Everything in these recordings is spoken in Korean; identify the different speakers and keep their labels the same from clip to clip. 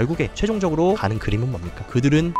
Speaker 1: 결국에 최종적으로 가는 그림은 뭡니까? 그들은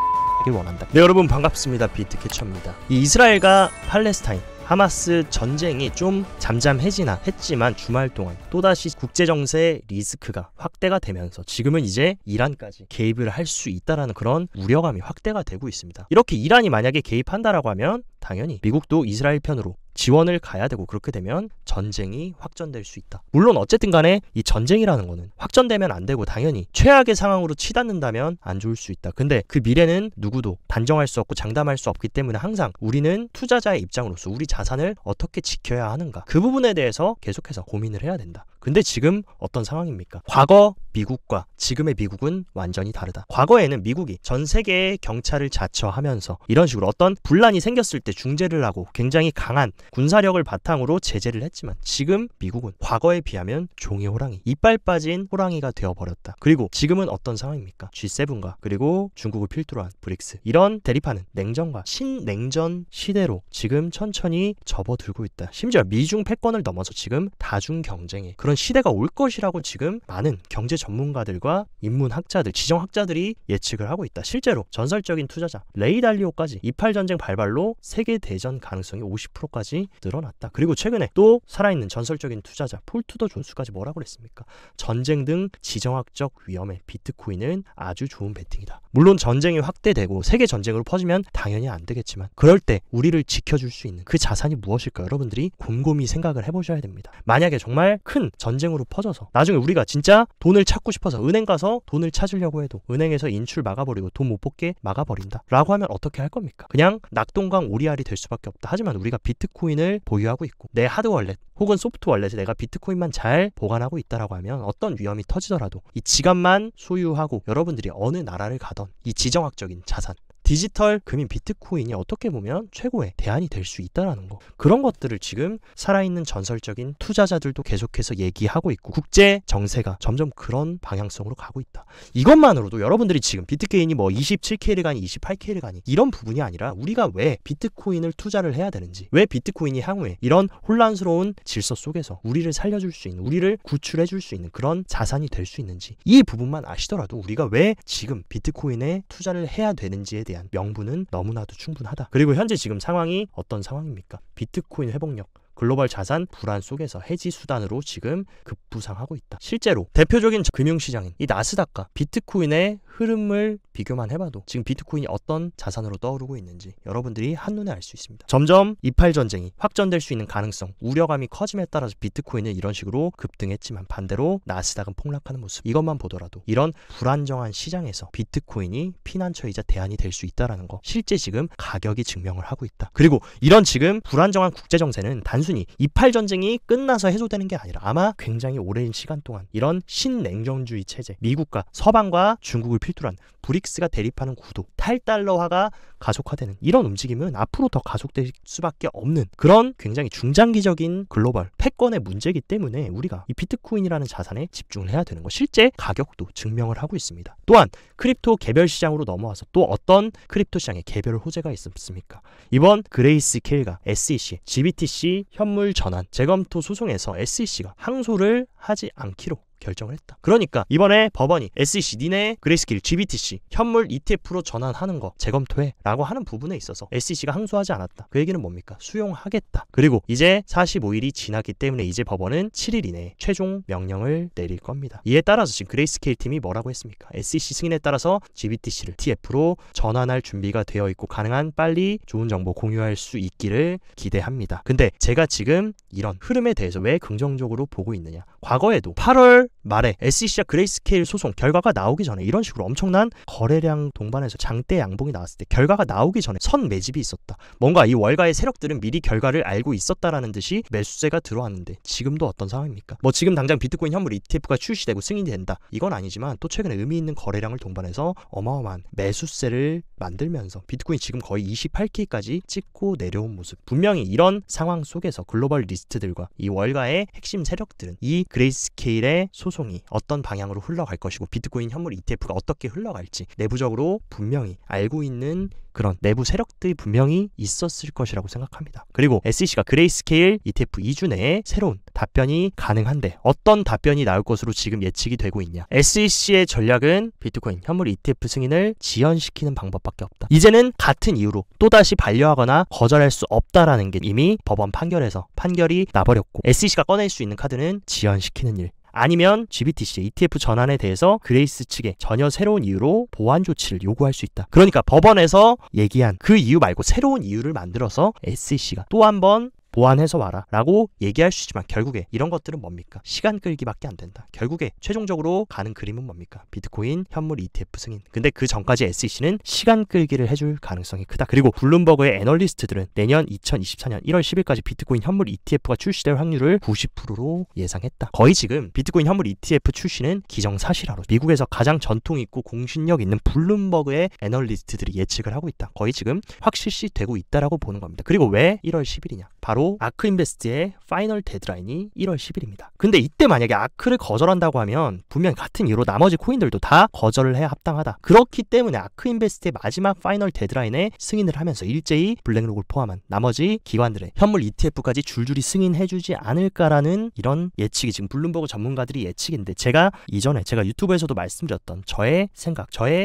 Speaker 1: 를 원한다. 네, 여러분 반갑습니다. 비트캐쳐입니다. 이 이스라엘과 팔레스타인 하마스 전쟁이 좀 잠잠해지나 했지만 주말 동안 또다시 국제정세 리스크가 확대가 되면서 지금은 이제 이란까지 개입을 할 수 있다라는 그런 우려감이 확대가 되고 있습니다. 이렇게 이란이 만약에 개입한다라고 하면 당연히 미국도 이스라엘 편으로 지원을 가야 되고, 그렇게 되면 전쟁이 확전될 수 있다. 물론 어쨌든 간에 이 전쟁이라는 거는 확전되면 안 되고 당연히 최악의 상황으로 치닫는다면 안 좋을 수 있다. 근데 그 미래는 누구도 단정할 수 없고 장담할 수 없기 때문에 항상 우리는 투자자의 입장으로서 우리 자산을 어떻게 지켜야 하는가, 그 부분에 대해서 계속해서 고민을 해야 된다. 근데 지금 어떤 상황입니까? 과거 미국과 지금의 미국은 완전히 다르다. 과거에는 미국이 전 세계의 경찰을 자처하면서 이런 식으로 어떤 분란이 생겼을 때 중재를 하고 굉장히 강한 군사력을 바탕으로 제재를 했지만, 지금 미국은 과거에 비하면 종이 호랑이, 이빨 빠진 호랑이가 되어버렸다. 그리고 지금은 어떤 상황입니까? G7과 그리고 중국을 필두로 한 브릭스, 이런 대립하는 냉전과 신냉전 시대로 지금 천천히 접어들고 있다. 심지어 미중 패권을 넘어서 지금 다중 경쟁에 그런 시대가 올 것이라고 지금 많은 경제 전문가들과 인문학자들, 지정학자들이 예측을 하고 있다. 실제로 전설적인 투자자 레이 달리오까지 이팔 전쟁 발발로 세계 대전 가능성이 50%까지 늘어났다. 그리고 최근에 또 살아있는 전설적인 투자자 폴 투더 존스까지 뭐라고 그랬습니까? 전쟁 등 지정학적 위험에 비트코인은 아주 좋은 베팅이다. 물론 전쟁이 확대되고 세계 전쟁으로 퍼지면 당연히 안 되겠지만, 그럴 때 우리를 지켜줄 수 있는 그 자산이 무엇일까? 여러분들이 곰곰이 생각을 해보셔야 됩니다. 만약에 정말 큰 전쟁으로 퍼져서 나중에 우리가 진짜 돈을 찾고 싶어서 은행 가서 돈을 찾으려고 해도 은행에서 인출 막아버리고 돈 못 뽑게 막아버린다 라고 하면 어떻게 할 겁니까? 그냥 낙동강 오리알이 될 수밖에 없다. 하지만 우리가 비트코인을 보유하고 있고 내 하드 월렛 혹은 소프트 월렛에 내가 비트코인만 잘 보관하고 있다라고 하면 어떤 위험이 터지더라도 이 지갑만 소유하고 여러분들이 어느 나라를 가던 이 지정학적인 자산, 디지털 금인 비트코인이 어떻게 보면 최고의 대안이 될 수 있다는 거, 그런 것들을 지금 살아있는 전설적인 투자자들도 계속해서 얘기하고 있고, 국제 정세가 점점 그런 방향성으로 가고 있다. 이것만으로도 여러분들이 지금 비트코인이 뭐 27K를 가니 28K를 가니 이런 부분이 아니라 우리가 왜 비트코인을 투자를 해야 되는지, 왜 비트코인이 향후에 이런 혼란스러운 질서 속에서 우리를 살려줄 수 있는, 우리를 구출해줄 수 있는 그런 자산이 될 수 있는지, 이 부분만 아시더라도 우리가 왜 지금 비트코인에 투자를 해야 되는지에 대한 명분은 너무나도 충분하다. 그리고 현재 지금 상황이 어떤 상황입니까? 비트코인 회복력, 글로벌 자산 불안 속에서 해지 수단으로 지금 급부상하고 있다. 실제로 대표적인 금융시장인 이 나스닥과 비트코인의 흐름을 비교만 해봐도 지금 비트코인이 어떤 자산으로 떠오르고 있는지 여러분들이 한눈에 알 수 있습니다. 점점 이팔 전쟁이 확전될 수 있는 가능성, 우려감이 커짐에 따라서 비트코인은 이런 식으로 급등했지만 반대로 나스닥은 폭락하는 모습, 이것만 보더라도 이런 불안정한 시장에서 비트코인이 피난처이자 대안이 될 수 있다는 거 실제 지금 가격이 증명을 하고 있다. 그리고 이런 지금 불안정한 국제정세는 단순히 이팔 전쟁이 끝나서 해소되는 게 아니라 아마 굉장히 오랜 시간 동안 이런 신냉전주의 체제, 미국과 서방과 중국을 필두로 한 브릭스가 대립하는 구도, 탈달러화가 가속화되는 이런 움직임은 앞으로 더 가속될 수밖에 없는 그런 굉장히 중장기적인 글로벌 패권의 문제이기 때문에 우리가 이 비트코인이라는 자산에 집중을 해야 되는 거 실제 가격도 증명을 하고 있습니다. 또한 크립토 개별 시장으로 넘어와서 또 어떤 크립토 시장에 개별 호재가 있었습니까? 이번 그레이스케일과 SEC, GBTC 현물 전환 재검토 소송에서 SEC가 항소를 하지 않기로 결정을 했다. 그러니까 이번에 법원이 SEC 니네 그레이스케일 GBTC 현물 ETF로 전환하는 거 재검토해 라고 하는 부분에 있어서 SEC가 항소하지 않았다. 그 얘기는 뭡니까? 수용하겠다. 그리고 이제 45일이 지났기 때문에 이제 법원은 7일 이내에 최종 명령을 내릴 겁니다. 이에 따라서 지금 그레이스케일 팀이 뭐라고 했습니까? SEC 승인에 따라서 GBTC를 TF로 전환할 준비가 되어 있고 가능한 빨리 좋은 정보 공유할 수 있기를 기대합니다. 근데 제가 지금 이런 흐름에 대해서 왜 긍정적으로 보고 있느냐? 과거에도 8월 말에 SEC와 그레이스케일 소송 결과가 나오기 전에 이런 식으로 엄청난 거래량 동반해서 장대 양봉이 나왔을 때 결과가 나오기 전에 선 매집이 있었다. 뭔가 이 월가의 세력들은 미리 결과를 알고 있었다라는 듯이 매수세가 들어왔는데 지금도 어떤 상황입니까? 뭐 지금 당장 비트코인 현물 ETF가 출시되고 승인이 된다. 이건 아니지만 또 최근에 의미 있는 거래량을 동반해서 어마어마한 매수세를 만들면서 비트코인 지금 거의 28K까지 찍고 내려온 모습. 분명히 이런 상황 속에서 글로벌 리스트들과 이 월가의 핵심 세력들은 이 그레이스케일의 소송이 어떤 방향으로 흘러갈 것이고 비트코인 현물 ETF가 어떻게 흘러갈지 내부적으로 분명히 알고 있는 그런 내부 세력들이 분명히 있었을 것이라고 생각합니다. 그리고 SEC가 그레이스케일 ETF 2주 내에 새로운 답변이 가능한데 어떤 답변이 나올 것으로 지금 예측이 되고 있냐. SEC의 전략은 비트코인 현물 ETF 승인을 지연시키는 방법밖에 없다. 이제는 같은 이유로 또다시 반려하거나 거절할 수 없다라는 게 이미 법원 판결에서 판결이 나버렸고 SEC가 꺼낼 수 있는 카드는 지연시키는 일. 아니면 GBTC ETF 전환에 대해서 그레이스 측에 전혀 새로운 이유로 보완 조치를 요구할 수 있다. 그러니까 법원에서 얘기한 그 이유 말고 새로운 이유를 만들어서 SEC가 또 한 번 보완해서 와라 라고 얘기할 수 있지만 결국에 이런 것들은 뭡니까? 시간 끌기밖에 안 된다. 결국에 최종적으로 가는 그림은 뭡니까? 비트코인 현물 ETF 승인. 근데 그 전까지 SEC는 시간 끌기를 해줄 가능성이 크다. 그리고 블룸버그의 애널리스트들은 내년 2024년 1월 10일까지 비트코인 현물 ETF가 출시될 확률을 90%로 예상했다. 거의 지금 비트코인 현물 ETF 출시는 기정사실화로 미국에서 가장 전통 있고 공신력 있는 블룸버그의 애널리스트들이 예측을 하고 있다. 거의 지금 확실시 되고 있다라고 보는 겁니다. 그리고 왜 1월 10일이냐? 바로 아크인베스트의 파이널 데드라인이 1월 10일입니다. 근데 이때 만약에 아크를 거절한다고 하면 분명 같은 이유로 나머지 코인들도 다 거절을 해야 합당하다. 그렇기 때문에 아크인베스트의 마지막 파이널 데드라인에 승인을 하면서 일제히 블랙록을 포함한 나머지 기관들의 현물 ETF까지 줄줄이 승인해주지 않을까라는 이런 예측이 지금 블룸버그 전문가들이 예측인데 제가 이전에 제가 유튜브에서도 말씀드렸던 저의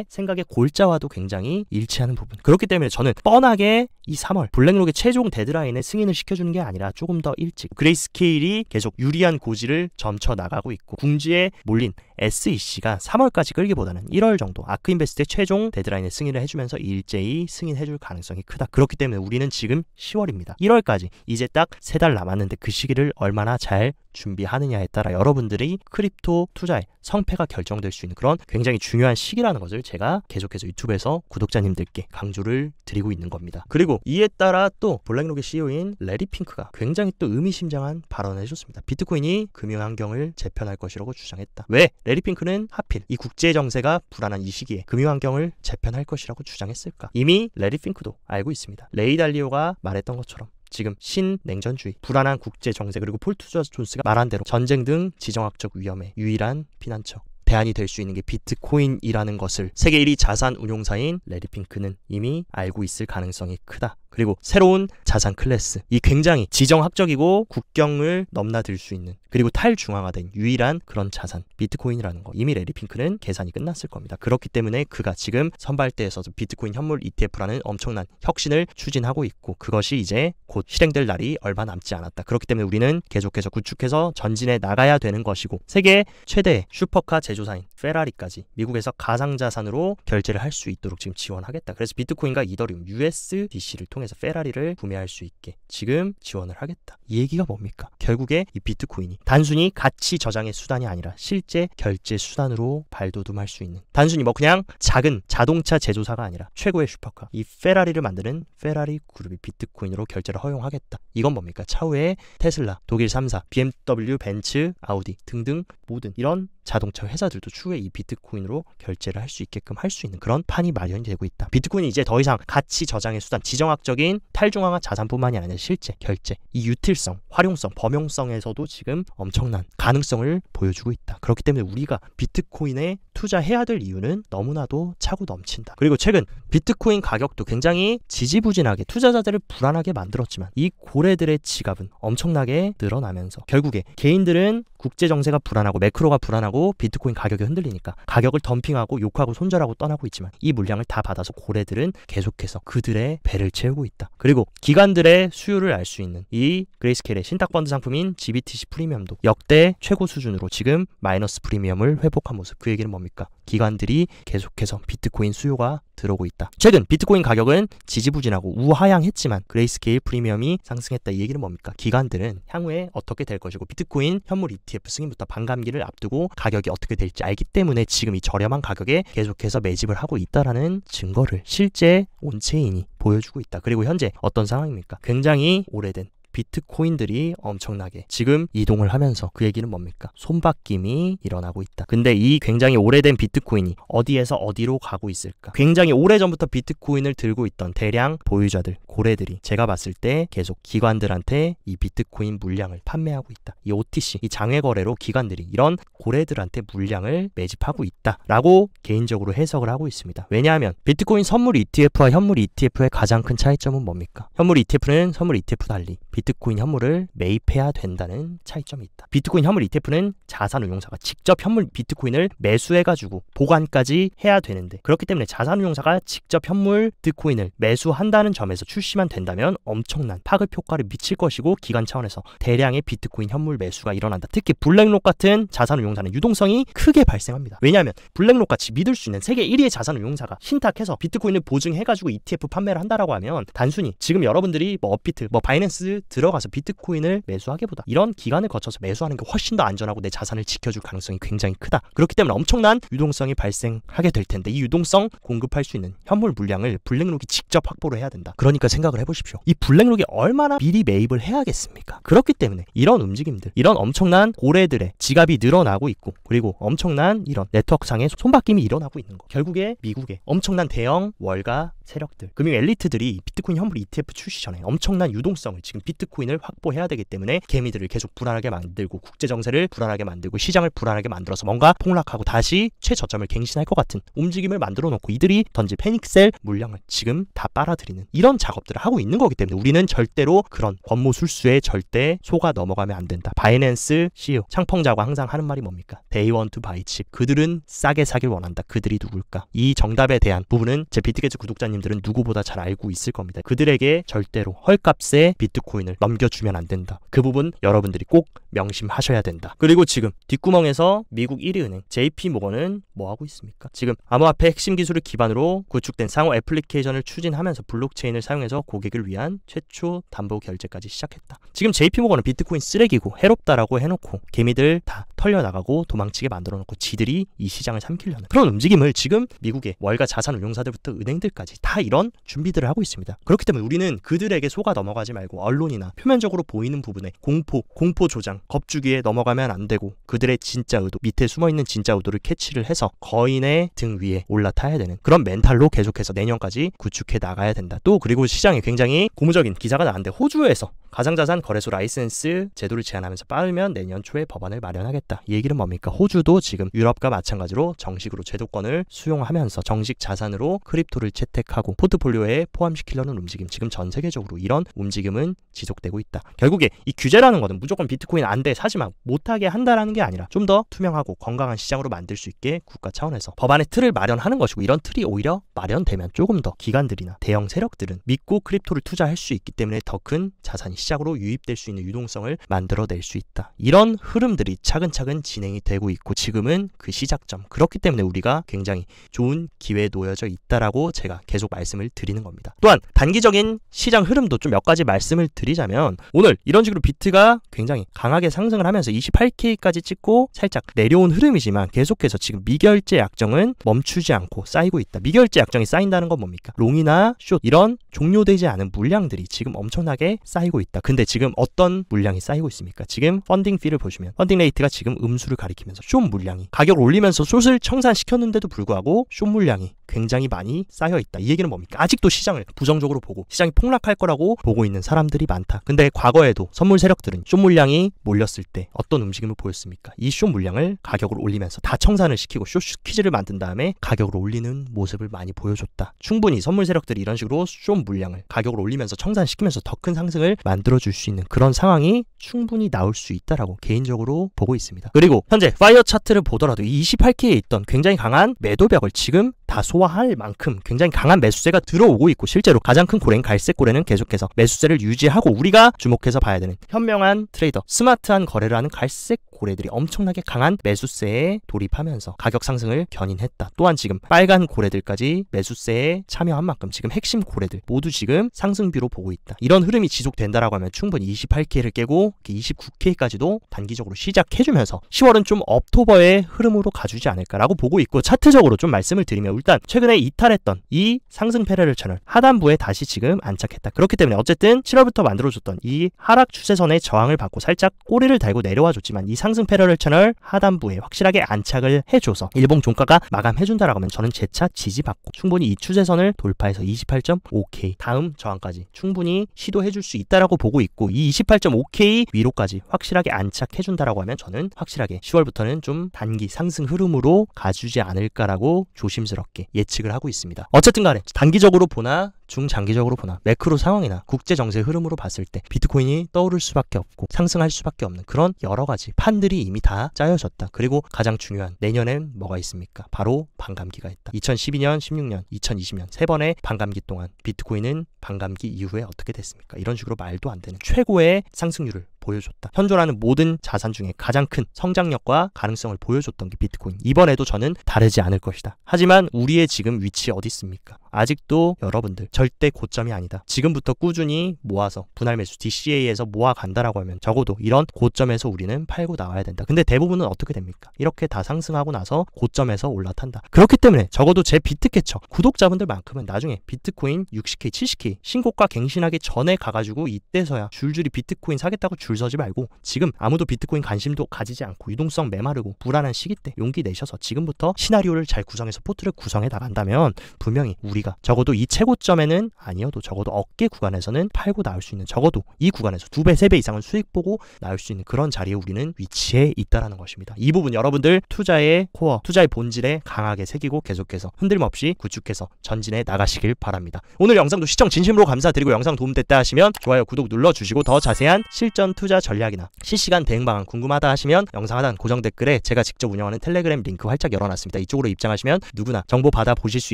Speaker 1: 생각의 골자와도 굉장히 일치하는 부분. 그렇기 때문에 저는 뻔하게 이 3월 블랙록의 최종 데드라인에 승인을 시켜주는 게 아니라 조금 더 일찍 그레이스케일이 계속 유리한 고지를 점쳐 나가고 있고 궁지에 몰린 SEC가 3월까지 끌기보다는 1월 정도 아크인베스트의 최종 데드라인에 승인을 해주면서 일제히 승인해줄 가능성이 크다. 그렇기 때문에 우리는 지금 10월입니다. 1월까지 이제 딱 3달 남았는데 그 시기를 얼마나 잘 준비하느냐에 따라 여러분들이 크립토 투자의 성패가 결정될 수 있는 그런 굉장히 중요한 시기라는 것을 제가 계속해서 유튜브에서 구독자님들께 강조를 드리고 있는 겁니다. 그리고 이에 따라 또 블랙록의 CEO인 레리 핑크가 굉장히 또 의미심장한 발언을 해줬습니다. 비트코인이 금융환경을 재편할 것이라고 주장했다. 왜? 레리 핑크는 하필 이 국제 정세가 불안한 이 시기에 금융환경을 재편할 것이라고 주장했을까? 이미 레리 핑크도 알고 있습니다. 레이 달리오가 말했던 것처럼 지금 신냉전주의, 불안한 국제 정세 그리고 폴 투자 존스가 말한 대로 전쟁 등 지정학적 위험의 유일한 피난처 대안이 될 수 있는 게 비트코인이라는 것을 세계 1위 자산 운용사인 레리 핑크는 이미 알고 있을 가능성이 크다. 그리고 새로운 자산 클래스, 이 굉장히 지정학적이고 국경을 넘나들 수 있는 그리고 탈중앙화된 유일한 그런 자산 비트코인이라는 거 이미 레리 핑크는 계산이 끝났을 겁니다. 그렇기 때문에 그가 지금 선발대에서도 비트코인 현물 ETF라는 엄청난 혁신을 추진하고 있고 그것이 이제 곧 실행될 날이 얼마 남지 않았다. 그렇기 때문에 우리는 계속해서 구축해서 전진해 나가야 되는 것이고 세계 최대의 슈퍼카 제조사인 페라리까지 미국에서 가상자산으로 결제를 할 수 있도록 지금 지원하겠다. 그래서 비트코인과 이더리움, USDC를 통해서 페라리를 구매할 수 있게 지금 지원을 하겠다. 이 얘기가 뭡니까? 결국에 이 비트코인이 단순히 가치 저장의 수단이 아니라 실제 결제 수단으로 발돋움할 수 있는 단순히 뭐 그냥 작은 자동차 제조사가 아니라 최고의 슈퍼카 이 페라리를 만드는 페라리 그룹이 비트코인으로 결제를 허용하겠다. 이건 뭡니까? 차후에 테슬라, 독일 3사, BMW, 벤츠, 아우디 등등 모든 이런 자동차 회사들도 추후에 이 비트코인으로 결제를 할 수 있게끔 할 수 있는 그런 판이 마련이 되고 있다. 비트코인이 이제 더 이상 가치 저장의 수단, 지정학적인 탈중앙화 자산뿐만이 아니라 실제 결제, 이 유틸성, 활용성, 범용성에서도 지금 엄청난 가능성을 보여주고 있다. 그렇기 때문에 우리가 비트코인에 투자해야 될 이유는 너무나도 차고 넘친다. 그리고 최근 비트코인 가격도 굉장히 지지부진하게 투자자들을 불안하게 만들었지만 이 고래들의 지갑은 엄청나게 늘어나면서 결국에 개인들은 국제 정세가 불안하고 매크로가 불안하고 비트코인 가격이 흔들리니까 가격을 덤핑하고 욕하고 손절하고 떠나고 있지만 이 물량을 다 받아서 고래들은 계속해서 그들의 배를 채우고 있다. 그리고 기관들의 수요를 알 수 있는 이 그레이스케일의 신탁펀드 상품인 GBTC 프리미엄도 역대 최고 수준으로 지금 마이너스 프리미엄을 회복한 모습. 그 얘기는 뭡니까? 기관들이 계속해서 비트코인 수요가 들어오고 있다. 최근 비트코인 가격은 지지부진하고 우하향했지만 그레이스케일 프리미엄이 상승했다. 이 얘기는 뭡니까? 기관들은 향후에 어떻게 될 것이고 비트코인 현물 ETF 승인부터 반감기를 앞두고 가격이 어떻게 될지 알기 때문에 지금 이 저렴한 가격에 계속해서 매집을 하고 있다라는 증거를 실제 온체인이 보여주고 있다. 그리고 현재 어떤 상황입니까? 굉장히 오래된 비트코인들이 엄청나게 지금 이동을 하면서 그 얘기는 뭡니까? 손바뀜이 일어나고 있다. 근데 이 굉장히 오래된 비트코인이 어디에서 어디로 가고 있을까? 굉장히 오래전부터 비트코인을 들고 있던 대량 보유자들, 고래들이 제가 봤을 때 계속 기관들한테 이 비트코인 물량을 판매하고 있다. 이 OTC, 이 장외거래로 기관들이 이런 고래들한테 물량을 매집하고 있다라고 개인적으로 해석을 하고 있습니다. 왜냐하면 비트코인 선물 ETF와 현물 ETF의 가장 큰 차이점은 뭡니까? 현물 ETF는 선물 ETF 달리 비트코인 현물을 매입해야 된다는 차이점이 있다. 비트코인 현물 ETF는 자산운용사가 직접 현물 비트코인을 매수해가지고 보관까지 해야 되는데, 그렇기 때문에 자산운용사가 직접 현물 비트코인을 매수한다는 점에서 출시만 된다면 엄청난 파급 효과를 미칠 것이고, 기관 차원에서 대량의 비트코인 현물 매수가 일어난다. 특히 블랙록 같은 자산운용사는 유동성이 크게 발생합니다. 왜냐하면 블랙록 같이 믿을 수 있는 세계 1위의 자산운용사가 신탁해서 비트코인을 보증해가지고 ETF 판매를 한다라고 하면, 단순히 지금 여러분들이 업비트, 바이낸스 들어가서 비트코인을 매수하기보다 이런 기간을 거쳐서 매수하는 게 훨씬 더 안전하고 내 자산을 지켜줄 가능성이 굉장히 크다. 그렇기 때문에 엄청난 유동성이 발생하게 될 텐데, 이 유동성 공급할 수 있는 현물 물량을 블랙록이 직접 확보를 해야 된다. 그러니까 생각을 해보십시오. 이 블랙록이 얼마나 미리 매입을 해야겠습니까? 그렇기 때문에 이런 움직임들, 이런 엄청난 고래들의 지갑이 늘어나고 있고, 그리고 엄청난 이런 네트워크상의 손바뀜이 일어나고 있는 거. 결국에 미국의 엄청난 대형 월가 세력들, 금융 엘리트들이 비트코인 현물 ETF 출시 전에 엄청난 유동성을 지금 비트코인을 확보해야 되기 때문에 개미들을 계속 불안하게 만들고, 국제정세를 불안하게 만들고, 시장을 불안하게 만들어서 뭔가 폭락하고 다시 최저점을 갱신할 것 같은 움직임을 만들어 놓고 이들이 던진 패닉셀 물량을 지금 다 빨아들이는 이런 작업들을 하고 있는 거기 때문에 우리는 절대로 그런 권모술수에 절대 속아 넘어가면 안 된다. 바이낸스 CEO 창펑자가 항상 하는 말이 뭡니까? They want to buy cheap. 그들은 싸게 사길 원한다. 그들이 누굴까? 이 정답에 대한 부분은 제 비트게츠 구독자님들은 누구보다 잘 알고 있을 겁니다. 그들에게 절대로 헐값에 비트코인을 넘겨주면 안 된다. 그 부분 여러분들이 꼭 명심하셔야 된다. 그리고 지금 뒷구멍에서 미국 1위 은행 JP모건은 뭐 하고 있습니까? 지금 암호화폐 핵심 기술을 기반으로 구축된 상호 애플리케이션을 추진하면서 블록체인을 사용해서 고객을 위한 최초 담보 결제까지 시작했다. 지금 JP모건은 비트코인 쓰레기고 해롭다라고 해놓고 개미들 다 털려나가고 도망치게 만들어놓고 지들이 이 시장을 삼키려는 그런 움직임을 지금 미국의 월가 자산운용사들부터 은행들까지 다 이런 준비들을 하고 있습니다. 그렇기 때문에 우리는 그들에게 속아 넘어가지 말고 언론이나 표면적으로 보이는 부분에 공포 조장, 겁주기에 넘어가면 안 되고, 그들의 진짜 의도, 밑에 숨어있는 진짜 의도를 캐치를 해서 거인의 등 위에 올라타야 되는 그런 멘탈로 계속해서 내년까지 구축해 나가야 된다. 또 그리고 시장에 굉장히 고무적인 기사가 나왔는데, 호주에서 가상자산 거래소 라이센스 제도를 제한하면서 빠르면 내년 초에 법안을 마련하겠다. 이 얘기는 뭡니까? 호주도 지금 유럽과 마찬가지로 정식으로 제도권을 수용하면서 정식 자산으로 크립토를 채택하고 포트폴리오에 포함시키려는 움직임, 지금 전 세계적으로 이런 움직임은 지속되고 있다. 결국에 이 규제라는 것은 무조건 비트코인 안 돼, 사지마, 못하게 한다라는 게 아니라 좀 더 투명하고 건강한 시장으로 만들 수 있게 국가 차원에서 법안의 틀을 마련하는 것이고, 이런 틀이 오히려 마련되면 조금 더 기관들이나 대형 세력들은 믿고 크립토를 투자할 수 있기 때문에 더 큰 자산이 시장으로 유입될 수 있는 유동성을 만들어낼 수 있다. 이런 흐름들이 차근차근 진행이 되고 있고, 지금은 그 시작점, 그렇기 때문에 우리가 굉장히 좋은 기회에 놓여져 있다라고 제가 계속 말씀을 드리는 겁니다. 또한 단기적인 시장 흐름도 좀 몇 가지 말씀을 드리자면, 오늘 이런 식으로 비트가 굉장히 강하게 상승을 하면서 28K까지 찍고 살짝 내려온 흐름이지만 계속해서 지금 미결제 약정은 멈추지 않고 쌓이고 있다. 미결제 약정이 쌓인다는 건 뭡니까? 롱이나 숏, 이런 종료되지 않은 물량들이 지금 엄청나게 쌓이고 있다. 근데 지금 어떤 물량이 쌓이고 있습니까? 지금 펀딩 피를 보시면 펀딩 레이트가 지금 음수를 가리키면서 숏 물량이 가격을 올리면서 숏을 청산시켰는데도 불구하고 숏 물량이 굉장히 많이 쌓여있다. 이 얘기는 뭡니까? 아직도 시장을 부정적으로 보고 시장이 폭락할 거라고 보고 있는 사람들이 많다. 근데 과거에도 선물 세력들은 숏 물량이 몰렸을 때 어떤 움직임을 보였습니까? 이 숏 물량을 가격을 올리면서 다 청산을 시키고 숏 퀴즈를 만든 다음에 가격을 올리는 모습을 많이 보여줬다. 충분히 선물 세력들이 이런 식으로 숏 물량을 가격을 올리면서 청산시키면서 더 큰 상승을 만들어줄 수 있는 그런 상황이 충분히 나올 수 있다라고 개인적으로 보고 있습니다. 그리고 현재 파이어 차트를 보더라도 이 28K에 있던 굉장히 강한 매도벽을 지금 다 소화할 만큼 굉장히 강한 매수세가 들어오고 있고, 실제로 가장 큰 고래인 갈색 고래는 계속해서 매수세를 유지하고, 우리가 주목해서 봐야 되는 현명한 트레이더, 스마트한 거래를 하는 갈색 고래들이 엄청나게 강한 매수세에 돌입하면서 가격 상승을 견인했다. 또한 지금 빨간 고래들까지 매수세에 참여한 만큼 지금 핵심 고래들 모두 지금 상승비로 보고 있다. 이런 흐름이 지속된다라고 하면 충분히 28K를 깨고 29K까지도 단기적으로 시작해주면서 10월은 좀 업토버의 흐름으로 가주지 않을까라고 보고 있고, 차트적으로 좀 말씀을 드리면 일단 최근에 이탈했던 이 상승 패러럴 채널 하단부에 다시 지금 안착했다. 그렇기 때문에 어쨌든 7월부터 만들어줬던 이 하락 추세선의 저항을 받고 살짝 꼬리를 달고 내려와 줬지만 이 상승 패러럴 채널 하단부에 확실하게 안착을 해줘서 일봉 종가가 마감해준다라고 하면 저는 재차 지지받고 충분히 이 추세선을 돌파해서 28.5K 다음 저항까지 충분히 시도해줄 수 있다라고 보고 있고, 이 28.5K 위로까지 확실하게 안착해준다라고 하면 저는 확실하게 10월부터는 좀 단기 상승 흐름으로 가주지 않을까라고 조심스럽게 예측을 하고 있습니다. 어쨌든 간에 단기적으로 보나 중장기적으로 보나 매크로 상황이나 국제정세 흐름으로 봤을 때 비트코인이 떠오를 수밖에 없고 상승할 수밖에 없는 그런 여러 가지 판들이 이미 다 짜여졌다. 그리고 가장 중요한 내년엔 뭐가 있습니까? 바로 반감기가 있다. 2012년, 16년, 2020년 세 번의 반감기 동안 비트코인은 반감기 이후에 어떻게 됐습니까? 이런 식으로 말도 안 되는 최고의 상승률을 보여줬다. 현존하는 모든 자산 중에 가장 큰 성장력과 가능성을 보여줬던 게 비트코인. 이번에도 저는 다르지 않을 것이다. 하지만 우리의 지금 위치 어디 있습니까? 아직도 여러분들 절대 고점이 아니다. 지금부터 꾸준히 모아서 분할 매수 DCA에서 모아간다라고 하면 적어도 이런 고점에서 우리는 팔고 나와야 된다. 근데 대부분은 어떻게 됩니까? 이렇게 다 상승하고 나서 고점에서 올라탄다. 그렇기 때문에 적어도 제 비트캐쳐 구독자분들만큼은 나중에 비트코인 60K, 70K 신고가 갱신하기 전에 가가지고 이때서야 줄줄이 비트코인 사겠다고 줄 서지 말고 지금 아무도 비트코인 관심도 가지지 않고 유동성 메마르고 불안한 시기 때 용기 내셔서 지금부터 시나리오를 잘 구성해서 포트를 구성해 나간다면 분명히 우리가 적어도 이 최고점에는 아니어도 적어도 어깨 구간에서는 팔고 나올 수 있는, 적어도 이 구간에서 2배, 3배 이상은 수익 보고 나올 수 있는 그런 자리에 우리는 위치해 있다라는 것입니다. 이 부분 여러분들 투자의 코어, 투자의 본질에 강하게 새기고 계속해서 흔들림 없이 구축해서 전진해 나가시길 바랍니다. 오늘 영상도 시청 진심으로 감사드리고 영상 도움됐다 하시면 좋아요, 구독 눌러주시고 더 자세한 실전 투자 전략이나 실시간 대응 방안 궁금하다 하시면 영상 하단 고정 댓글에 제가 직접 운영하는 텔레그램 링크 활짝 열어놨습니다. 이쪽으로 입장하시면 누구나 정보 받아 보실 수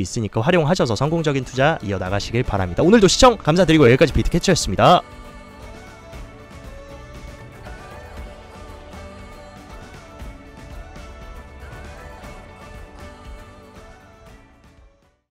Speaker 1: 있으니까 활용하셔서 성공적인 투자 이어나가시길 바랍니다. 오늘도 시청 감사드리고 여기까지 비트캐쳐였습니다.